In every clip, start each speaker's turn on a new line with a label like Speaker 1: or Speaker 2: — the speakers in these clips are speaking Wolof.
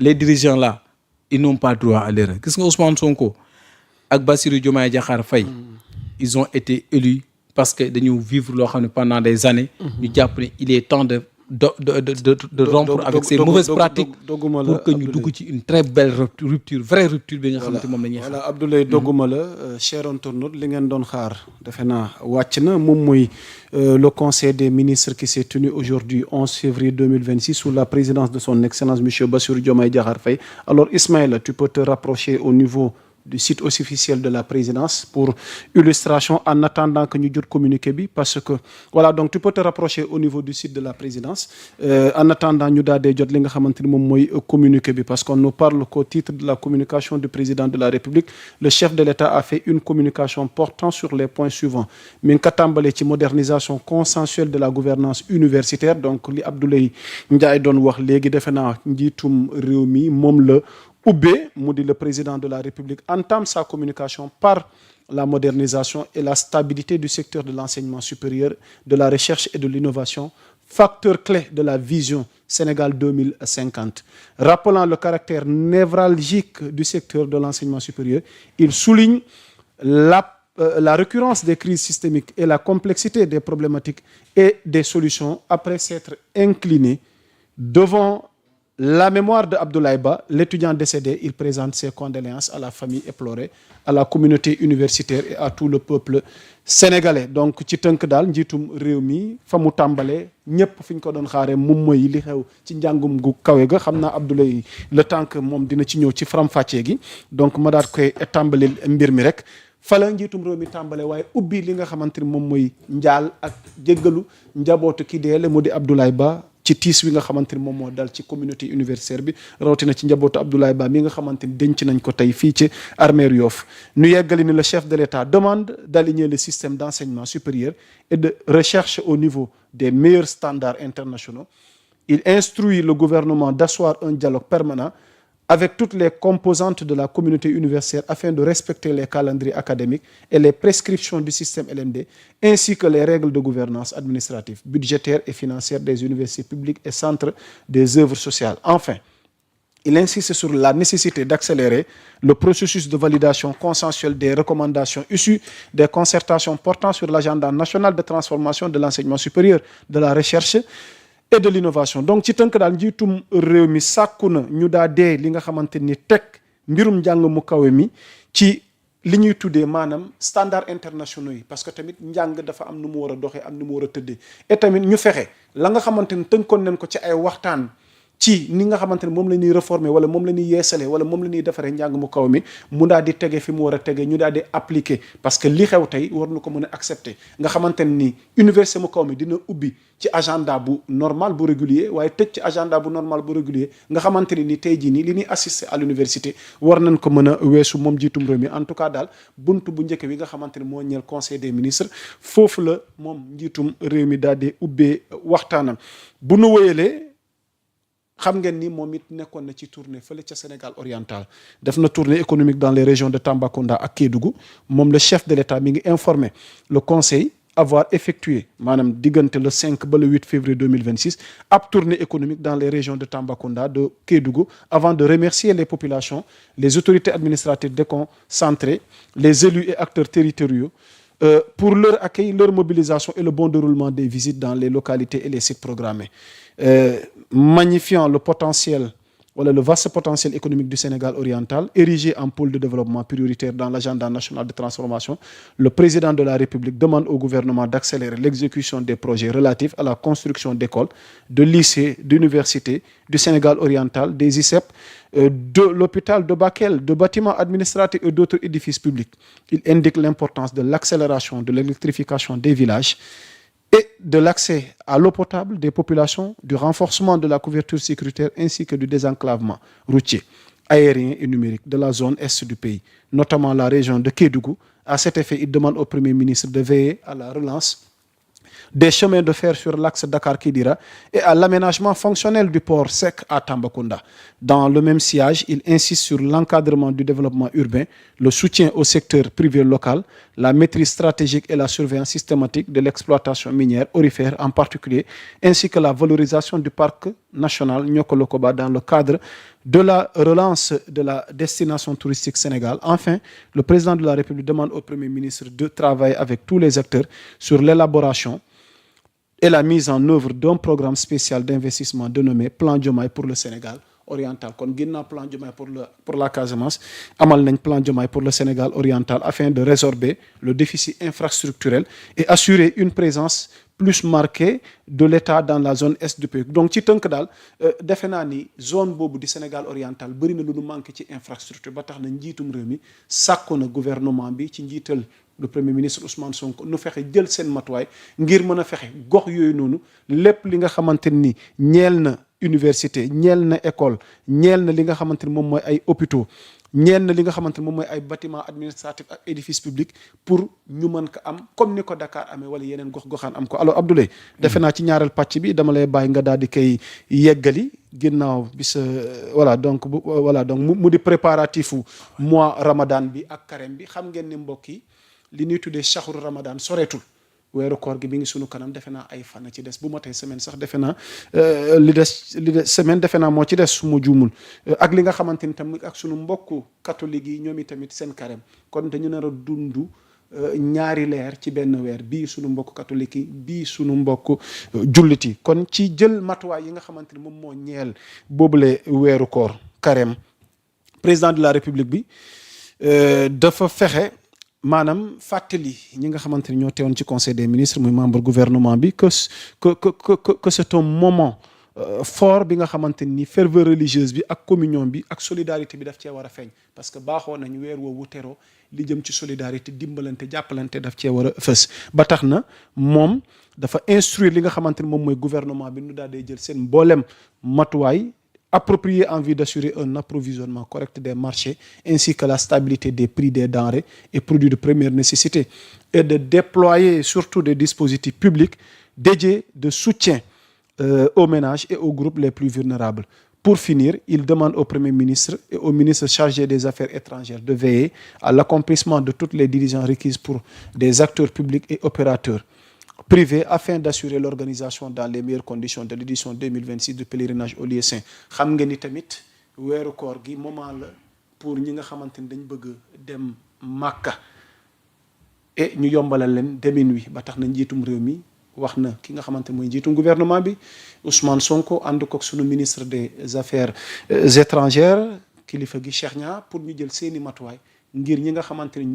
Speaker 1: les dirigeants là ils n'ont pas droit à l'erreur gis nga Ousmane Sonko ak Bassirou Diomaye Diakhar Faye ils ont été élus parce que dañu vivre loo xam ne pendant des années ñu jàpp ne il est temps de rompre avec ces mauvaises pratiques pour que ñu dugg ci une très belle rupture vraie rupture bi nga xamante moom la ñuy xaar.
Speaker 2: voilà Abdoulaye dogguma la cher internaute li ngeen doon xaar defe naa wàcc na moom mooy le conseil des ministres qui s'est tenu aujourd'hui 11 février 2026 sous la présidence de son excellence monsieur Bassirou Diomaye Diakhar Faye. Alors Ismaïla, tu peux te rapprocher au niveau du site officiel de la présidence pour illustration en attendant que ñu jot communiqué bi parce que voilà donc tu peux te rapprocher au niveau du site de la présidence en attendant ñu daal di jot li nga xamante ni moom mooy communiqué bi parce qu'on ne parle qu'au titre de la communication du président de la République. Le chef de l'État a fait une communication portant sur les points suivants mi ngi ko tàmbalee ci modernisation consensuelle de la gouvernance universitaire donc li Abdoulaye Ndiaye doon wax léegi defe naa njiitum réew mi moom la ubbee mu di le président de la République entame sa communication par la modernisation et la stabilité du secteur de l'enseignement supérieur, de la recherche et de l'innovation, facteur clé de la vision Sénégal 2050. Rappelant le caractère névralgique du secteur de l'enseignement supérieur, il souligne la récurrence des crises systémiques et la complexité des problématiques et des solutions après s'être incliné devant la mémoire de Abdoulaye Ba, l'étudiant décédé. Il présente ses condoléances à la famille éplorée, à la communauté universitaire et à tout le peuple sénégalais. Donc ci tënk daal njiitum réew mi fa mu tàmbalee ñëpp fi ñu ko doon xaaree moom mooy li xew ci njàngum gu kawe ga xam naa Abdoulaye le temps que moom dina ci ñëw ci faram-fàccee gi donc ma daal koy tàmbali mbir mi rek. Fala njiitum réew mi tàmbale waaye ubbi li nga xamante ni moom mooy njaal ak jéggalu njabootu ki deele mu di Abdoulaye Ba ci tiis wi nga xamante ni moom moo dal ci communauté universitaire bi rawatina ci njabootu Abdoulaye Ba mi nga xamante ni denc nañ ko tey fii ci armeeru Yoff. ñu yeggali ni le chef de l'État demande d'aligner le système d'enseignement supérieur et de recherche au niveau des meilleurs standards internationaux. Il instruit le gouvernement d'asseoir un dialogue permanent avec toutes les composantes de la communauté universitaire afin de respecter les calendriers académiques et les prescriptions du système LMD, ainsi que les règles de gouvernance administrative, budgétaire et financière des universités publiques et centres des œuvres sociales. Enfin, il insiste sur la nécessité d'accélérer le processus de validation consensuelle des recommandations issues des concertations portant sur l'agenda national de transformation de l'enseignement supérieur, de la recherche et de l'innovation. Donc ci tënk daal njiitum réew mi sàkku na ñu daa dee li nga xamante ni teg mbirum njàng mu kawe mi ci li ñuy tuddee maanaam standard internationaux yi parce que tamit njàng dafa am nu mu war a doxee am nu mu war a tëddee et tamit ñu fexe la nga xamante ni tënkoon nañ ko ci ay waxtaan ci ni nga xamante ne moom la ñuy réformer wala moom la ñuy yeesale wala moom la ñuy defaree njàng mu kaw mi mu daal di tege fi mu war a tege ñu daal di appliquer parce que li xew tey war na ko mën a accepter nga xamante ne ni université mu kaw mi dina ubbi ci agenda bu normal bu régulier waaye tëj ci agenda bu normal bu régulier nga xamante ne ni tey jii nii li ñuy assister à l'université war nañ ko mën a weesu moom jiitum réew mi en tout cas daal buntu bu njëkk bi nga xamante ne moo ñeel conseil des ministres foofu la moom njiitum réew mi daal di ubbee waxtaanam bu nu wéyalee xam ngeen ni moom it nekkoon na ci tournée fële ca Sénégal oriental def na tournée économique dans les régions de Tambacounda ak Kédougou moom le chef de l'État mi ngi informé le conseil avoir effectué maanaam diggante le 5 ba le 8 février 2026 ab tournée économique dans les régions de Tambacounda de Kédougou avant de remercier les populations les autorités administratives déconcentrées les élus et acteurs territoriaux pour leur accueil, leur mobilisation et le bon déroulement des visites dans les localités et les sites programmés. Magnifiant le potentiel, voilà, le vaste potentiel économique du Sénégal oriental, érigé en pôle de développement prioritaire dans l'agenda national de transformation, le président de la République demande au gouvernement d'accélérer l'exécution des projets relatifs à la construction d'écoles, de lycées, d'universités du Sénégal oriental, des ICEP, de l'hôpital de Bakel, de bâtiments administratifs et d'autres édifices publics. Il indique l'importance de l'accélération de l'électrification des villages et de l'accès à l'eau potable des populations, du renforcement de la couverture sécuritaire ainsi que du désenclavement routier, aérien et numérique de la zone est du pays, notamment la région de Kédougou. À cet effet, il demande au Premier ministre de veiller à la relance des chemins de fer sur l'axe Dakar-Kidira et à l'aménagement fonctionnel du port sec à Tambacounda. Dans le même sillage, il insiste sur l'encadrement du développement urbain, le soutien au secteur privé local, la maîtrise stratégique et la surveillance systématique de l'exploitation minière aurifère en particulier, ainsi que la valorisation du parc national Niokolo-Koba dans le cadre de la relance de la destination touristique Sénégal. Enfin, le président de la République demande au Premier ministre de travailler avec tous les acteurs sur l'élaboration et la mise en œuvre d'un programme spécial d'investissement dénommé Plan Diomaye pour le Sénégal oriental. Kon ginnaaw plan Diomaye pour la Casamance amal nañ plan Diomaye pour le Sénégal oriental afin de résorber le déficit infrastructurel et assurer une présence plus marquée de l'État dans la zone est du pays. Donc ci tënk daal defe naa ni zone boobu di Sénégal oriental bëri na lu nu manqué ci infrastructure ba tax na njiitum réew mi sàkku na gouvernement bi ci njiital le premier ministre Ousmane Sonko nu fexe jël seen matuwaay ngir mën a fexe gox yooyu noonu lépp li nga xamante ni ñeel na université ñeel na école ñeel na li nga xamante ni moom mooy ay hôpitaux ñeel na li nga xamante ni moom mooy ay bâtiment administratif ak édifice public pour ñu mën ko am comme ni ko Dakar amee wala yeneen gox-goxaan am ko. Alors Abdoulaye defe naa ci ñaareel pàcc bi dama lay bàyyi nga daal di koy yeggali ginnaaw bi sa donc mu di préparatifu mois Ramadan bi ak carême bi. Xam ngeen ni mbokk yi li ñuy tuddee shahru Ramadan soreetul weeru koor gi bi ngi sunu kanam defe naa ay fan ci des bu motee semaine sax defe naa li des semaine defe naa moo ci des su ma juumul ak li nga xamante ni tamit ak sunu mbokku catholique yi ñoom itamit seen carême kon dañu nar a dund ñaari leer ci benn weer bii sunu mbokku catholique yi bii sunu mbokku jullit yi kon ci jël matuwaay yi nga xamante ni moom moo ñeel boobule weeru koor carême président de la république bi dafa fexe maanaam fàttali ñi nga xamante ni ñoo teewoon ci conseil des ministres muy membre gouvernement bi que c'est un moment fort bi nga xamante ni ferveur religieuse bi ak communion bi ak solidarité bi daf cee war a feeñ parce que baaxoo nañ weer woowu teroo li jëm ci solidarité dimbalante jàppalante daf cee war a fës ba tax na moom dafa instruire li nga xamante ni moom mooy gouvernement bi nu daal di jël seen mboolem matuwaay approprié en vue d'assurer un approvisionnement correct des marchés ainsi que la stabilité des prix des denrées et produits de première nécessité et de déployer surtout des dispositifs publics dédiés de soutien aux ménages et aux groupes les plus vulnérables. Pour finir, il demande au Premier ministre et au ministre chargé des Affaires étrangères de veiller à l'accomplissement de toutes les diligences requises pour des acteurs publics et opérateurs privés afin d'assurer l'organisation dans les meilleures conditions de l'édition 2026 du pèlerinage au lieu saint. Xam nga ni tamit weeru koor gi moment la pour ñi nga xamante ni dañ bëgg dem Makka et ñu yombalal leen demin wi ba tax na njiitum réew mi wax na ki nga xamante mooy njiitum gouvernement bi Ousmane Sonko ànd koog sunu ministre des Affaires étrangères kilifa gi Cheikh Niang pour ñu jël seeni matuwaay ngir ñi nga xamante ni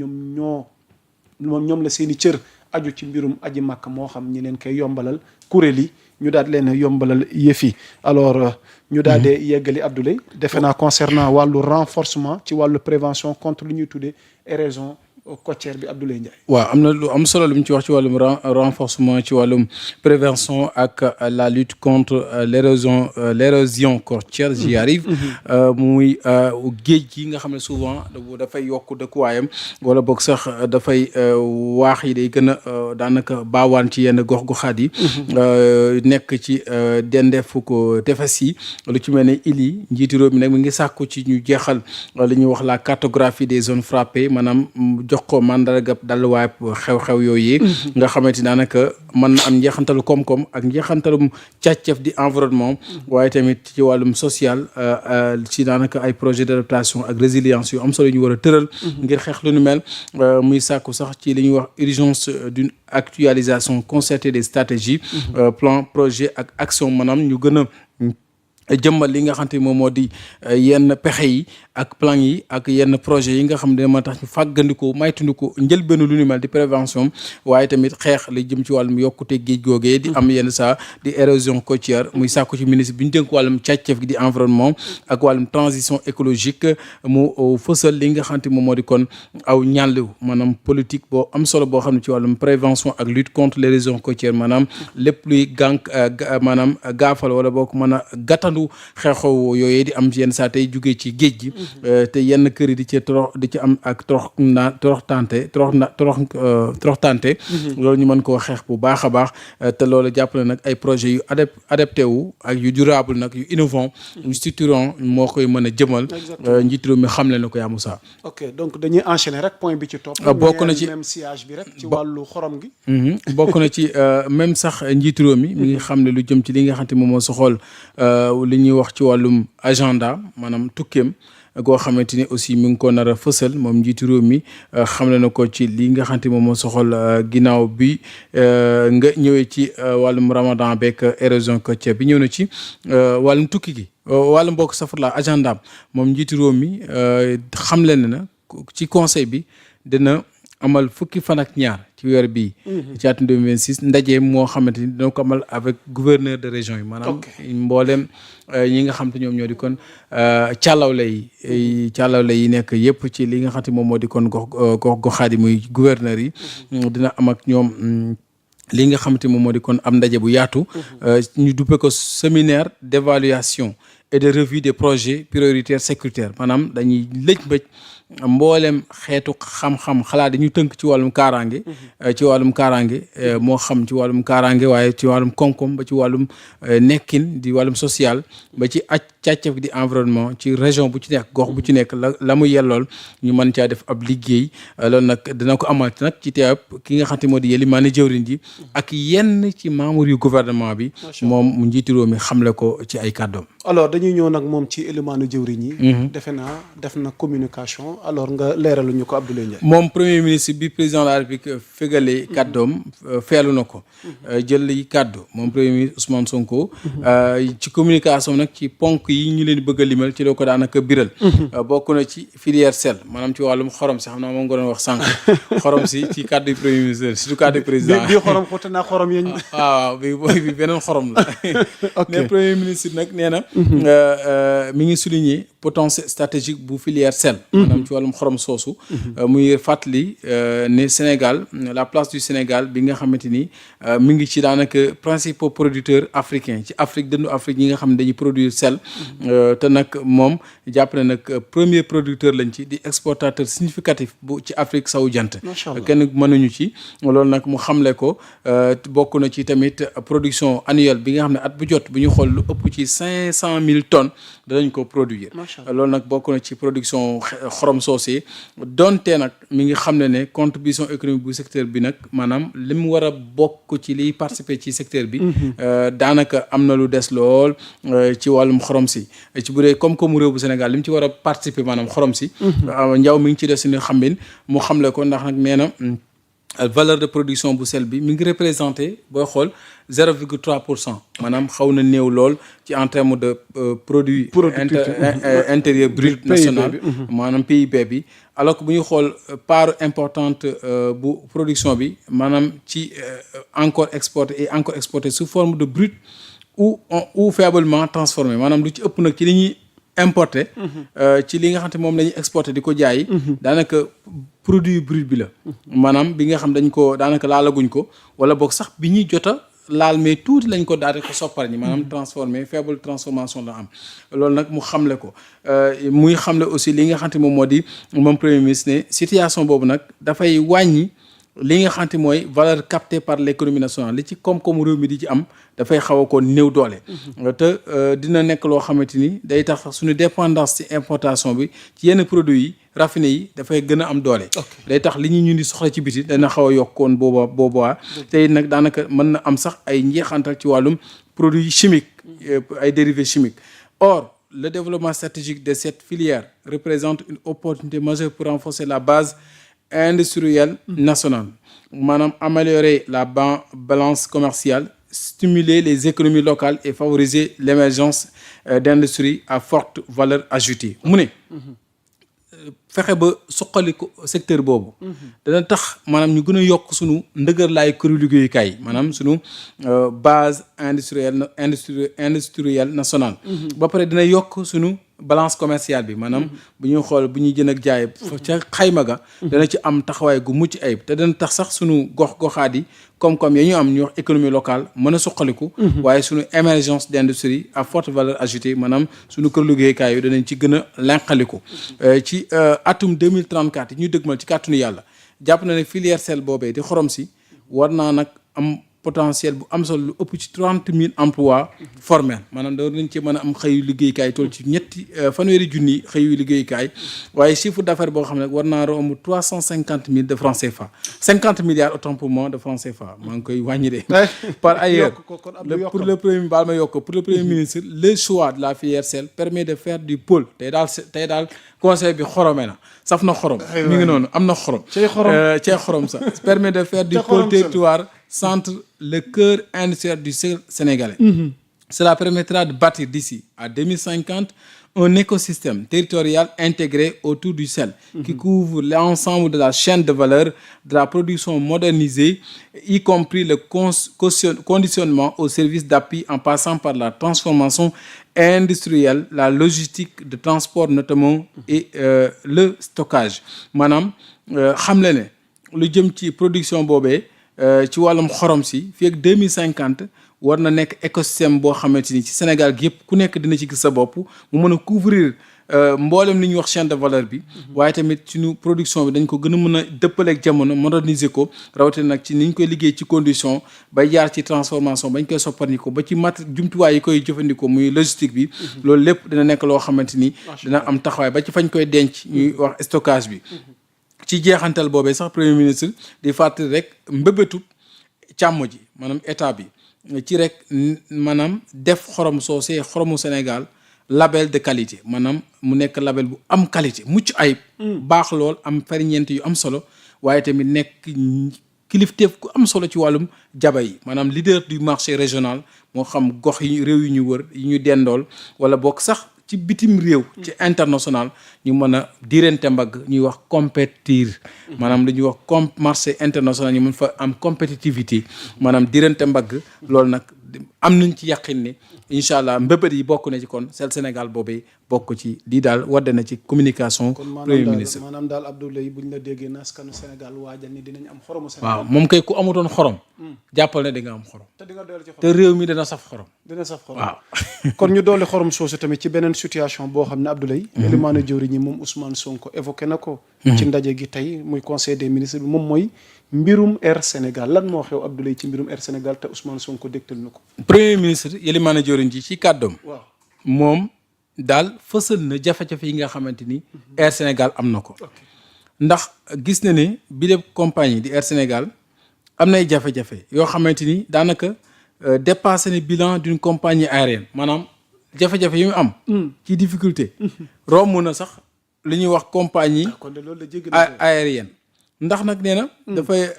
Speaker 2: ñoom la seeni cër aju ci mbirum aji màkk moo xam ñi leen koy yombalal kuréel yi ñu daal leen yombalal yëf yi alors ñu daal di yeggali Abdoulaye defe naa concernant wàllu renforcement ci wàllu prévention contre lu ñuy tuddee érosion côtière bi Abdoulaye Ndiaye.
Speaker 1: waaw am na lu am solo lu mu ci wax ci wàllum renforcement ci wàllum prévention ak la lutte contre l'érosion côtière j'y arrive muy géej gi nga xam ne souvent dafay yokk dëkkuwaayam wala boog sax dafay waax yi day gën a daanaka baawaan ci yenn gox-goxaat yi nekk ci dendeefu ko tefes yi lu ci mel ne îles yi njiitu réew mi nag mi ngi sàkku ci ñu jeexal li ñuy wax la cartographie des zones frappées maanaam jox ko mandarga dalwaay xew-xew yooyu nga xamante ni daanaka mën na am njeexantalu koom-koom ak njeexantalum càccef di environnement waaye tamit ci wàllum social ci daanaka ay projet d'adaptation ak résilience yu am solo yu ñu war a tëral ngir xeex lu nu mel muy sàkku sax ci li ñuy wax urgence d'une actualisation concertée des stratégies plan projet ak action maanaam ñu gën a jëmmal li nga xamante ni moom moo di yenn pexe yi ak plan yi ak yenn projet yi nga xam ne ma tax ñu fàggandikoo maytundiko njëlbéenu lu ni mel di prévention waaye tamit xeex li jëm ci wàllum yokkute géej googee di am yenn saa di érosion côtière muy sàkku ci ministre bi ñu dénk wàllum càccef gi di environnement ak wàllum transition écologique mu fësal li nga xamante moom moo di kon aw ñàllu maanaam politique boo am solo boo xam ne ci wàllum prévention ak lutte contre l'érosion côtière maanaam lépp luy gànk maanaam gaafal wala boo ko mën a gàttan yaxandu xew-xew yooyu di am yenn saa tey jugee ci géej gi te yenn kër yi di ci am ak toroxtante loolu ñu mën koo xeex bu baax a baax te loolu jàpp na nag ay projets yu adapté wu ak yu durable nag yu innovant yu structurant moo koy mën a jëmal njiitu réew mi xamle na ko yaa Moussa.
Speaker 2: ok donc dañuy enchaîner rek point bi ci topp.
Speaker 1: bokk na ci
Speaker 2: même siège bi rek ci wàllu xorom gi.
Speaker 1: bokk na ci même sax njiitu réew mi ngi xam ne lu jëm ci li nga xam te moom moo soxal li ñuy wax ci wàllum agenda maanaam tukkeem goo xamante ni aussi mi ngi ko nar a fësal moom njiitu réew mi xamle na ko ci li nga xam te moom moo soxal ginnaaw bi nga ñëwee ci wàllum ramadan beeg érosion côtière bi ñëw na ci wàllum tukki gi wàllum bokk safar la agenda moom njiitu réew mi xamle na ci conseil bi dina amal fukki fan ak ñaar ci weer bii. ci atum 2026 ndaje moo xamante ni dina ko amal avec gouverneur de région yi. maanaam mboolem ñi nga xam te ñoom ñoo di kon càllawle yi nekk yëpp ci li nga xam te moom moo di kon goxaat yi muy gouverneur yi. dina am ak ñoom. li nga xamante moom moo di kon am ndaje bu yaatu ñu duppe ko séminaire d'évaluation et de revue des projets prioritaires sécuritaires maanaam dañuy lëj mboolem xeetu xam-xam xalaat dañu tënk ci wàllum kaaraange moo xam ci wàllum kaaraange waaye ci wàllum koom-koom ba ci wàllum nekkin di wàllum social ba ci càccaf di environnement ci région bu ci nekk gox bu ci nekk la mu yellool ñu mën caa def ab liggéey loolu nag dina ko amal nag ci teewab ki nga xam te moo di Yellimane jëwriñ ji ak yenn ci membre yu gouvernement bi moom mu njiitu réew mi xamle ko ci ay kàddoom.
Speaker 2: alors dañuy ñëw nag moom ci Yellimane jëwriñ yi. defe naa def na communication alors nga leeralu ñu ko Abdoulaye Ndiaye.
Speaker 1: moom premier ministre bi président de la République fegalee kàddoom feelu na ko jël yi kàddu moom premier ministre Ousmane Sonko ci communication nag ci ponk yi ñu leen bëgg a limal ci loo ko daanaka biral bokk na ci filière sel maanaam ci wàllum xorom si xam naa moom nga doon wax sànq xorom si ci kàddu yu premier ministre surtout kàddu yu président
Speaker 2: bi xorom xote naa xorom yéen
Speaker 1: waaw bi beneen xorom la mais premier ministre nag nee na mi ngi souligner potentiel stratégique bu filière sel maanaam ci wàllum xorom soosu muy fàttali ne Sénégal la place du Sénégal bi nga xamante ni mi ngi ci daanaka principaux producteurs africains ci Afrique dëndu Afrique ñi nga xam ne dañuy produire sel te nag moom jàpp na nag premier producteur lañ ci di exportateur significatif bu ci Afrique sowu jant kenn mënuñu ci loolu nag mu xamle ko bokk na ci tamit production annuelle bi nga xam ne at bu jot bu ñu xool lu ëpp ci 500 000 tonnes danañ ko produire loolu nag bokk na ci production xorom soosé donte nag mi ngi xam ne contribution économique bu secteur bi nag maanaam li mu war a bokk ci liy participer ci secteur bi daanaka am na lu des lool ci wàllum xorom si ci bu dee comme réew bu Sénégal li mu ci war a participer maanaam xorom si njaw mi ngi ci des suñu xambin mu xamle ko ndax nag nee na valeur de production bu sel bi mi ngi représenté booy xool 0,3% maanaam xaw na néew lool ci en terme de produit intérieur brut national maanaam PIB bi alors que bu ñuy xool part importante bu production bi maanaam ci encore exporté sous forme de brut ou faiblement transformé maanaam lu ci ëpp nag ci li ñuy importé ci li nga xam te moom la ñuy exporté di ko jaayi daanaka produit brut bi la maanaam bi nga xam dañ ko daanaka laalaguñ ko wala boog sax bi ñuy jota laal mais tuuti lañ ko daal di ko soppar ñi maanaam transformé faible transformation la am loolu nag mu xamle ko muy xamle aussi li nga xam te moom moo di moom premier ministre ne situation boobu nag dafay wàññi li nga xam te mooy valeur captée par l'économie nationale li ci koom-koomu réew mi di ci am dafay xaw a ko néew doole te dina nekk loo xamante ni day tax suñu dépendance ci importation bi ci yenn produits yi raffiné yi dafay gën a am doole day tax li ñu di soxla ci biti dana xaw a yokkoon boobaa tey nag daanaka mën na am sax ay njeexantal ci wàllum produits chimiques ay dérivés chimiques or le développement stratégique de cette filière représente une opportunité majeure pour renforcer la base industrielle nationale maanaam améliorer la balance commerciale stimuler les économies locales et favoriser l'émergence d'industries à forte valeur ajoutée mu ne fexe ba suqali ko secteur boobu dana tax maanaam ñu gën a yokk sunu ndëgër laay këru liggéeyukaay maanaam sunu base industrielle nationale ba pare dina yokk sunu balance commerciale bi maanaam bu ñuy xool bu ñuy jënd ak jaay ca xayma ga dana ci am taxawaay gu mucc ayib te dana tax sax suñu gox-goxaat yi koom-koom ya ñu am ñuy wax économie locale mën a suqaliku waaye suñu émergence d'industrie à forte valeur ajoutée maanaam suñu kër liggéeykaay yi danañ ci gën a lenqaliku ci atum 2034 yi ñu dëgmal ci kàttanu yàlla jàpp na ne filière sel boobee di xorom si war naa nag am potentiel bu am solo lu ëpp ci 30 000 emplois formels maanaam da nañ ci mën a am xëyu liggéeykaay toll ci fanweeri junni xëyu liggéeykaay waaye chiffre d'affaires boo xam ne war naa romb 350 000 de francs CFA 50 milliards autant pour moi de francs CFA maa ngi koy wàññi de par ailleurs pour le premier ministre le choix de la filière sel permet de faire du pôle tey daal conseil bi xorome na saf na xorom mi ngi noonu am na xorom cee xorom sax permet de faire du pôle territoire centre le cœur industriel du Sénégalais. Cela permettra de bâtir d'ici à 2050 un écosystème territorial intégré autour du sel qui couvre l'ensemble de la chaîne de valeur de la production modernisée, y compris le conditionnement au service d'appui en passant par la transformation industrielle, la logistique de transport notamment et le stockage. Maanaam xam le ne lu jëm ci production boobee ci wàllum xorom si fii ak 2050 war na nekk écosystème boo xamante ni ci Sénégal gi yëpp ku nekk dina ci gis sa bopp mu mën a couvrir mboolem li ñuy wax chaîne de valeur bi waaye tamit suñu production bi dañ ko gën a mën a dëppaleeg jamono moderniser ko rawatina nag ci ni ñu koy liggéey ci condition bay jaar ci transformation bañ koy sopparniko ba ci jumtuwaay yi koy jëfandikoo muy logistique bi loolu lépp dina nekk loo xamante ni dina am taxawaay ba ci fañ koy denc ñuy wax stockage bi ci jeexantal boobee sax premier ministre di fàttali rek mbëbëtu càmm ji maanaam état bi ci rek maanaam def xorom soosee xoromu Sénégal label de qualité maanaam mu nekk label bu am qualité mucc ayib baax lool am ferñeent yu am solo waaye tamit nekk kilifteef ku am solo ci wàllum jaba yi maanaam leader du marché régional moo xam gox yi réew yi ñu wër yi ñu dendool wala bokk sax ci bitim réew ci international ñu mën a diirante mbagg ñuy wax compétir maanaam lu ñuy wax marché international ñu mën fa am compétitivité maanaam diirante mbagg loolu nag am nañ ci yàqin ne incha allah mbëbët yi bokk na ci kon sel Sénégal boobee bokk ci lii daal wadde na ci communication premier ministre
Speaker 2: maanaam daal Abdoulaye buñ la déggee na askanu Sénégal waajal ni dinañ am xoromu Sénégal
Speaker 1: waaw moom kay ku amutoon xorom jàppal ne di nga am xorom
Speaker 2: te di nga doole ci xorom
Speaker 1: te réew mi dina saf xorom
Speaker 2: waaw kon ñu doole xorom soosu tamit ci beneen situation boo xam ne Abdoulaye élimaana jëwriñ ñi moom Ousmane Sonko évoqué na ko ci ndaje gi tey muy conseil des ministres bi moom mooy mbirum Air Sénégal lan moo xew Abdoulaye ci mbirum Air Sénégal te Ousmane Sonko dégtal na ko
Speaker 1: premier ministre élimaana jëwriñ ji ci kàddoom
Speaker 2: waaw
Speaker 1: moom daal fësal na jafe-jafe yi nga xamante ni Air Sénégal am na ko ndax gis na ne bi lépp compagnie di Air Sénégal am nay jafe-jafe yoo xamante ni daanaka dépassé na bilan d'une compagnie aérienne maanaam jafe-jafe yi mu am ci difficulté romb na sax li ñuy wax compagnie aérienne ndax nag nee na dafay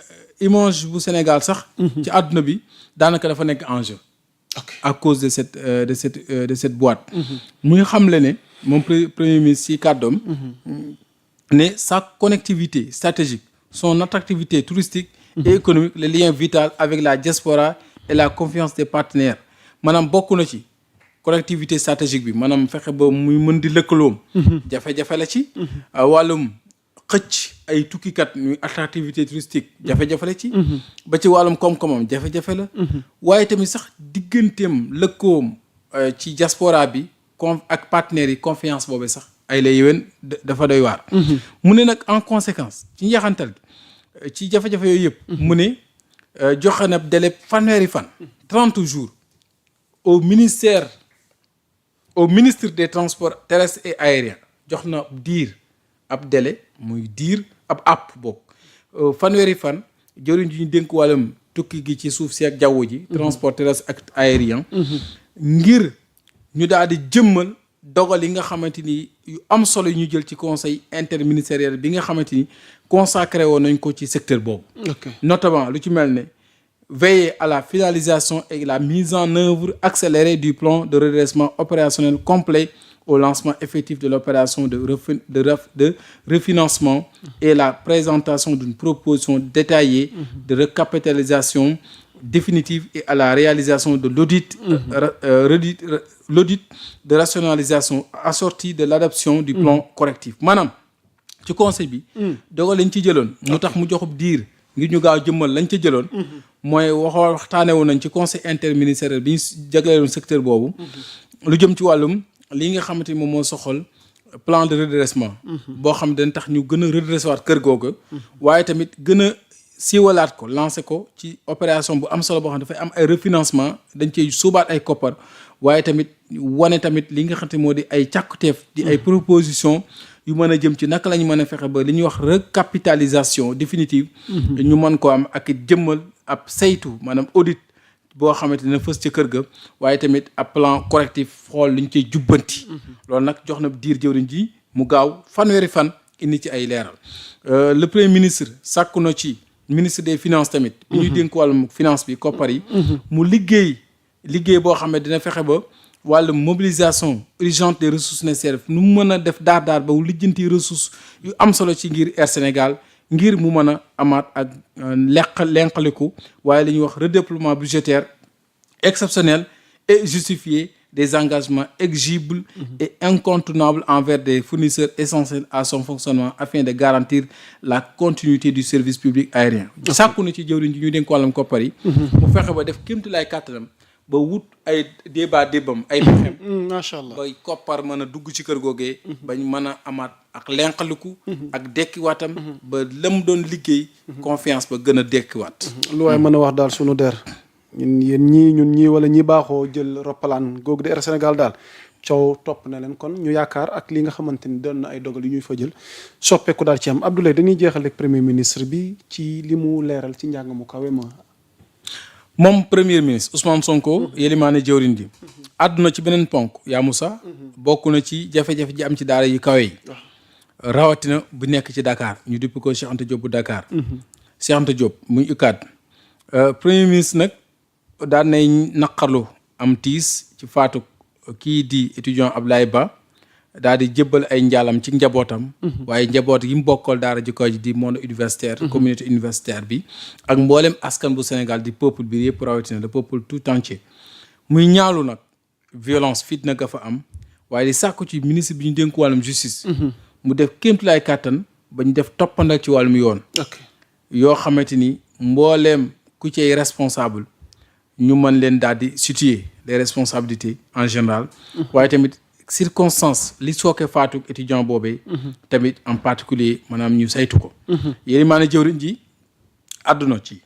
Speaker 1: image bu Sénégal sax ci àdduna bi daanaka dafa nekk enjeu à cause de cette boîte muy xamle ne moom premier ministre ci kàddoom ne sa connectivité stratégique son attractivité touristique et économique le lien vital avec la diaspora et la confiance des partenaires maanaam bokk na ci connectivité stratégique bi maanaam fexe ba muy mën di lëkkaloom jafe-jafe la ci wàllum xëcc ay tukkikat muy attractivité touristique jafe-jafe la ci ba ci wàllum koom-koomam jafe-jafe la waaye tamit sax digganteem lëkkoom ci diaspora bi ak partenaires yi confiance boobu sax ay la yéwén dafa doy waar mu ne nag en conséquence ci njeexantal gi ci jafe-jafe yooyu yëpp mu ne joxe na délai fanweeri fan 30 jours au ministre des transports terrestres et aériens jox na ab délai muy ab app bokk fanweeri fan jëriñ ji ñu dénk wàllum tukki gi ci suuf si ak jaww ji transport terrestre ak aérien ngir ñu daal di jëmmal dogal yi nga xamante ni yu am solo yu ñu jël ci conseil interministériel bi nga xamante ni consacré woon nañ ko ci secteur boobu notamment lu ci mel ne veiller à la finalisation et la mise en œuvre accélérée du plan de redressement opérationnel complet au lancement effectif de l'opération de refinancement et la présentation d'une proposition détaillée de recapitalisation définitive et à la réalisation de l'audit de rationalisation assorti de l'adoption du plan correctif maanaam ci conseil bi dogal lañ ci jëloon mu tax mu joxub diir ngir ñu gaaw jëmmal lañ ca jëloon mooy waxtaane woon nañ ci conseil interministériel bi ñu jagleeloon secteur boobu lu jëm ci wàllum lii nga xamante ni moom moo soxal plan de redressement boo xam ne dañ tax ñu gën a redressé waat kër googa waaye tamit gën a siiwalaat ko lancé ko ci opération bu am solo boo xam ne dafay am ay refinancement dañ cey suubaat ay koppar waaye tamit wane tamit li nga xam ne moo di ay càkkuteef di ay proposition yu mën a jëm ci naka la ñu mën a fexe ba li ñuy wax recapitalisation définitive ñu mën ko am ak jëmmal ab saytu maanaam audit boo xamante ne fës ca kër ga waaye tamit ab plan correctif xool li ñu ciy jubbanti loolu nag jox na diir jëwriñ ji mu gaaw fanweeri fan indi ci ay leeral le premier ministre sàkku na ci ministre des finances tamit bi ñuy dénk wàllum finance bi koppar yi mu liggéey boo xam ne dina fexe ba wàllum mobilisation urgente des ressources nécessaires nu mu mën a def daar ba lijjanti ressources yu am solo ci ngir Air Sénégal ngir mu mën a amaat ak lenqaliku waaye li ñuy wax redéploiement budgétaire exceptionnel et justifié des engagements exigibles et incontournables envers des fournisseurs essentiels à son fonctionnement afin de garantir la continuité du service public aérien sàkku na ci jëwriñ ji ñu dénk wàllum koppar yi mu fexe ba def kéemtulaay kàttanam ba wut ay débam ay pexem
Speaker 2: macha allah
Speaker 1: bay koppar mën a dugg ci kër googee bañ mën a amaat ak lenqaliku ak dekkiwaatam ba lam doon liggéey confiance ba gën a dekkiwaat
Speaker 2: lu waay mën a wax daal sunu der ñun ñii wala ñi baaxoo jël roppalaan googu di Air Sénégal daal coow topp na leen kon ñu yaakaar ak li nga xamante ni doon na ay dogal yu ñuy fa jël soppeeku daal ci am Abdoulaye dañuy jeexal ak premier ministre bi ci li mu leeral ci njàng mu kawe ma
Speaker 1: moom premier ministre Ousmane Sonko yélimaane jëwriñ ji àdduna ci beneen ponk yaa Moussa bokk na ci jafe-jafe ji am ci daara yu kawe yi rawatina bu nekk ci Dakar ñu dupp ko Cheikh Anta Diop bu Dakar Cheikh Anta Diop muy UCAD premier ministre nag daan nay naqarlu am tiis ci faatu kii di étudiant Ablaye Ba daal di jébbal ay njaalam ci njabootam waaye njaboot yi mu bokkal daara ji kaw ji di monde universitaire communauté universitaire bi ak mboolem askan bu Sénégal di peuple bi yëpp rawatina le peuple tout entier muy ñaalu nag violence fitna ga fa am waaye di sàkku ci ministre bi ñu dénk wàllum justice mu def kéemtulaay kàttan ba ñu def toppandal ci wàllum yoon yoo xamante ni mbooleem ku cay responsable ñu mën leen daal di situer les responsabilités en général waaye tamit circonstance li sooke faatu étudiant boobee tamit en particulier maanaam ñu saytu ko yéeni maa ne jëwriñ ji àdduna ci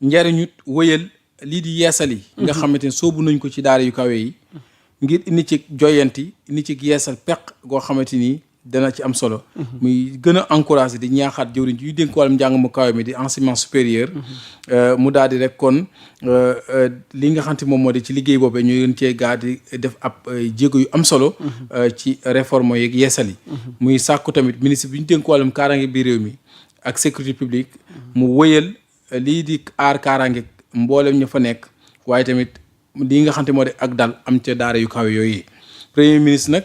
Speaker 1: njariñu wëyal lii di yeesal yi nga xamante ne soobu nañ ko ci daara yu kawe yi ngir indi ci joyanti indi ci yeesal peq goo xamante ni dana ci am solo muy gën a encouragé di ñaaxaat jëwriñ ji yu dénk wàllum njàng mu kawe mi di enseignement supérieur mu daal di rek kon li nga xamante moom moo di ci liggéey boobee ñu gën cee gaa di def ab jéego yu am solo ci réforme yeeg yeesal yi muy sàkku tamit ministre bi ñu dénk wàllum kaaraange bi réew mi ak sécurité publique mu wëyal lii di aar kaaraange mboolem ñu fa nekk waaye tamit lii nga xamante moo di ak dal am ca daara yu kawe yooyu premier ministre nag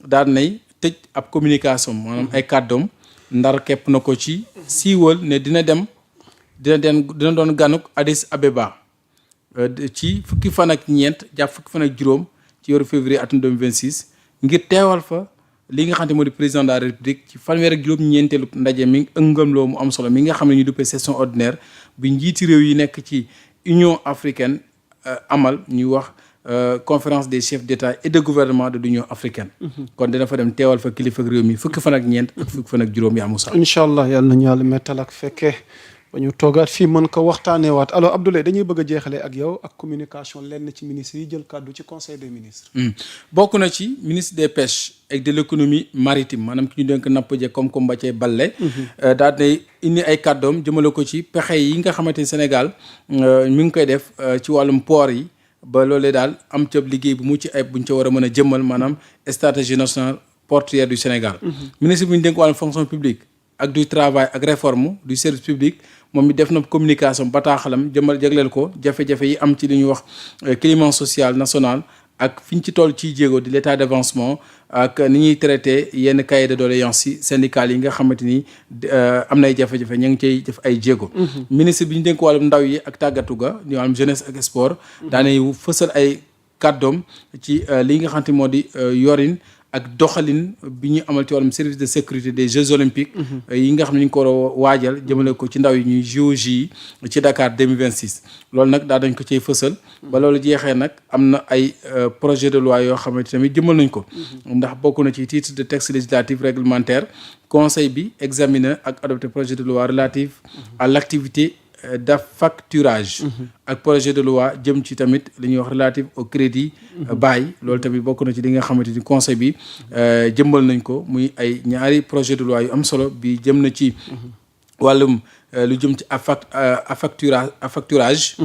Speaker 1: daal nay tëj ab communication maanaam ay kàddoom ndar képp na ko ci siiwal ne dina doon ganuk Addis Abeba ci fukki fan ak ñeent jàpp fukki fan ak juróom ci weeru février atum 2026 ngir teewal fa li nga xam ne moo di président de la république ci fanweer ak juróom-ñeenteelu ndaje mi ëngamloo mu am solo mi nga xam ne ñu duppee session ordinaire bi njiiti réew yi nekk ci Union africaine amal ñuy wax conférence des chefs d'État et de gouvernement de l'Union africaine kon dina fa dem teewal fa kilifa réew mi fukki fan ak ñeent ak fukki fan ak juróom yaa Moussa
Speaker 2: incha allah yàlla nañu yàlla mettal ak fekkee ba ñu toogaat fii mën ko waxtaanee waat alors Abdoulaye dañuy bëgg a jeexalee ak yow ak communication lenn ci ministres yi jël kàddu ci conseil des ministres
Speaker 1: bokk na ci ministre des pêches et de l'économie maritime maanaam ki ñu dénk napp je comme ba cee balle daal di indi ay kàddoom jëmale ko ci pexe yi nga xamante ni Sénégal mi ngi koy def ci wàllum port yi ba loolee daal am ca liggéey bu mucc ayib buñ ca war a mën a jëmmal maanaam stratégie nationale portuaire du Sénégal ministre bi ñu dénk wàllum fonction publique ak du travail ak réforme du service public moom mi def na communication bataaxalam jëmal jagleel ko jafe-jafe yi am ci li ñuy wax climat social national ak fi ñu ci toll ciy jéego di l'état d'avancement ak ni ñuy traité yenn cahier de doléances yi syndicales yi nga xamante ni am nay jafe-jafe ñu ngi cay def ay jéego. ministre bi ñu dénk wàllum ndaw yi ak tàggatu ga ñu wàllum jeunesse ak sport. daanay fësal ay kàddoom ci li nga xamante moo di yorin ak doxalin bi ñu amal ci wàllum service de sécurité des Jeux olympiques. yi nga xam ne ñu ngi ko war a waajal jëmale ko ci ndaw yi ñuy JOJ yi ci Dakar 2026. loolu nag daa dañ ko cay fësal. ba loolu jeexee nag am na ay projet de loi yoo xamante tamit jëmal nañ ko. ndax bokk na ci titre de texte législatif réglementaire conseil bi examiner ak adopter projet de loi relatif à l'activité d'affacturage ak projet de loi jëm ci tamit li ñuy wax relatif au crédit bail loolu tamit bokk na ci li nga xamante ni conseil bi jëmbal nañ ko muy ay ñaari projet de loi yu am solo bi jëm na ci wàllum lu jëm ci affacturage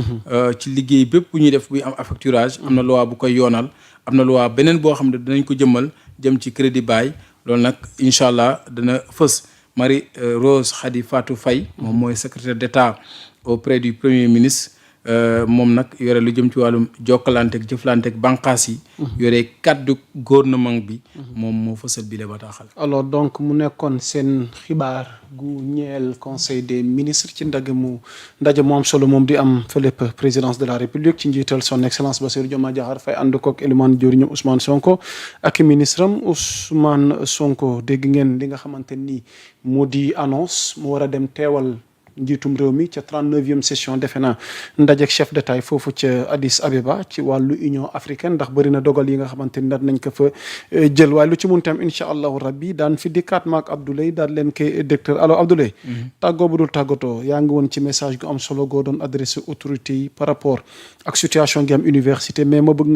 Speaker 1: ci liggéey bépp bu ñuy def buy am affacturage am na loi bu koy yoonal am na loi beneen boo xam ne dinañ ko jëmmal jëm ci crédit bail loolu nag incha allah dana fës. Marie Rose Khady Fatou Faye moom mooy secrétaire d'État auprès du premier ministre moom nag yore lu jëm ci wàllum jokkalante ak jëflante ak bànqaas yi yore kaddu gouvernement bi moom moo fësal bi la bataaxal.
Speaker 2: alors donc mu nekkoon seen xibaar gu ñeel conseil des ministres ci ndaje mu am solo moom di am fële présidence de la république ci njiital son excellence Bassirou Diomaye Diakhar Faye ànd koog Elimane Diori Ousmane Sonko ak ministre am Ousmane Sonko dégg ngeen li nga xamante ni moo di annonce mu war a dem teewal njiitum réew mi ca 39e session defe naa ndajeek chef d'État foofu ca Addis Abeba ci wàllu Union africaine ndax bëri na dogal yi nga xamante ni nañ ko fa jël waaye lu ci mun tam incha allahu rabbi daan fi dikkaat maak Abdoulaye daal leen koy docteur alors Abdoulaye tàggoo bu dul tàggatoo yaa ngi woon ci message gu am solo goo doon adressé autorités yi par rapport ak situation gi am université mais ma bëgg nga